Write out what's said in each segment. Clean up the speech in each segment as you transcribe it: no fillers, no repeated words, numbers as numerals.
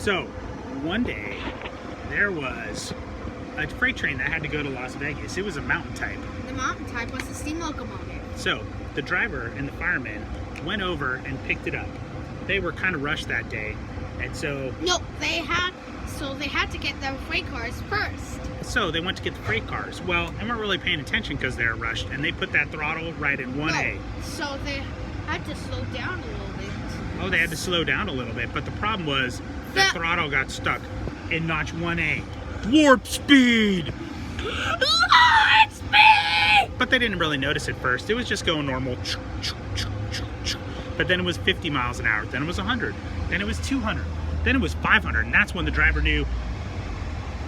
So, one day, there was a freight train that had to go to Las Vegas. It was a mountain type. The mountain type was the steam locomotive. So, the driver and the fireman went over and picked it up. They were kind of rushed that day, and so... No, they had to get the freight cars first. So, they went to get the freight cars. Well, they weren't really paying attention because they were rushed, and they put that throttle right in 1A. No, so they had to slow down a little bit. Oh, they had to slow down a little bit, but the problem was the throttle got stuck in notch 1A. Warp speed! Warp speed! But they didn't really notice it first. It was just going normal. But then it was 50 miles an hour. Then it was 100. Then it was 200. Then it was 500. And that's when the driver knew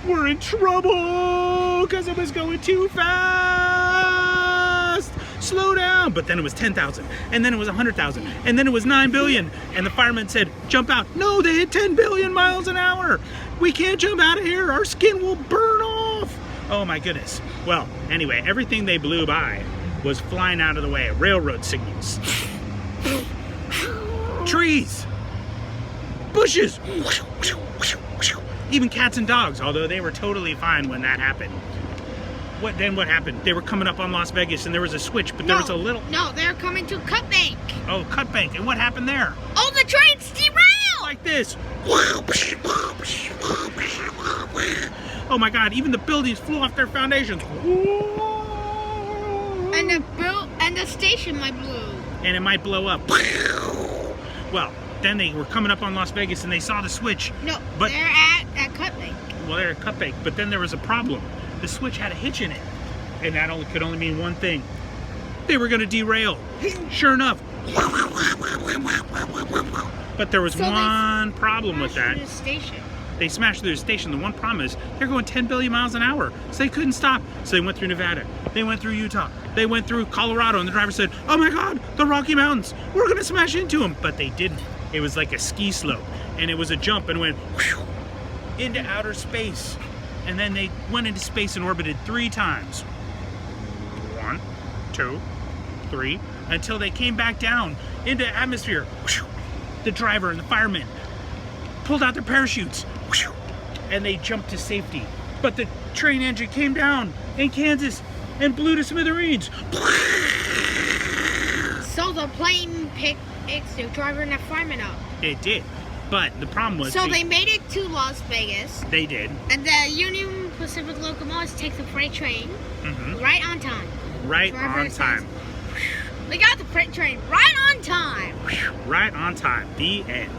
we're in trouble because it was going too fast. Slow down. But then it was 10,000. And then it was 100,000. And then it was 9 billion. And the fireman said, jump out. No, they hit 10 billion miles an hour. We can't jump out of here. Our skin will burn off. Oh my goodness. Well, anyway, everything they blew by was flying out of the way. Railroad signals. Trees. Bushes. Even cats and dogs, although they were totally fine when that happened. What happened? They were coming up on Las Vegas and there was a switch, but there was a little... No, they're coming to Cut Bank. Oh, Cut Bank. And what happened there? Oh, the train's derailed! Like this. Oh my God, even the buildings flew off their foundations. And the station might blow. And it might blow up. Well, then they were coming up on Las Vegas and they saw the switch. No, but they're at Cut Bank. Well, they're at Cut Bank, but then there was a problem. The switch had a hitch in it. And that could only mean one thing. They were going to derail. Sure enough. But there was one problem with that. The station. They smashed through the station. The one problem is they're going 10 billion miles an hour. So they couldn't stop. So they went through Nevada. They went through Utah. They went through Colorado. And the driver said, oh my God, the Rocky Mountains. We're going to smash into them. But they didn't. It was like a ski slope. And it was a jump and went into outer space. And then they went into space and orbited 3 times. 1, 2, 3. Until they came back down into atmosphere. The driver and the firemen pulled out their parachutes. And they jumped to safety. But the train engine came down in Kansas and blew to smithereens. So the plane picked the driver and the fireman up. It did. But the problem was... So they made it to Las Vegas. They did. And the Union Pacific locomotives take the freight train right on time. Right on time. They got the freight train right on time. Right on time. The end.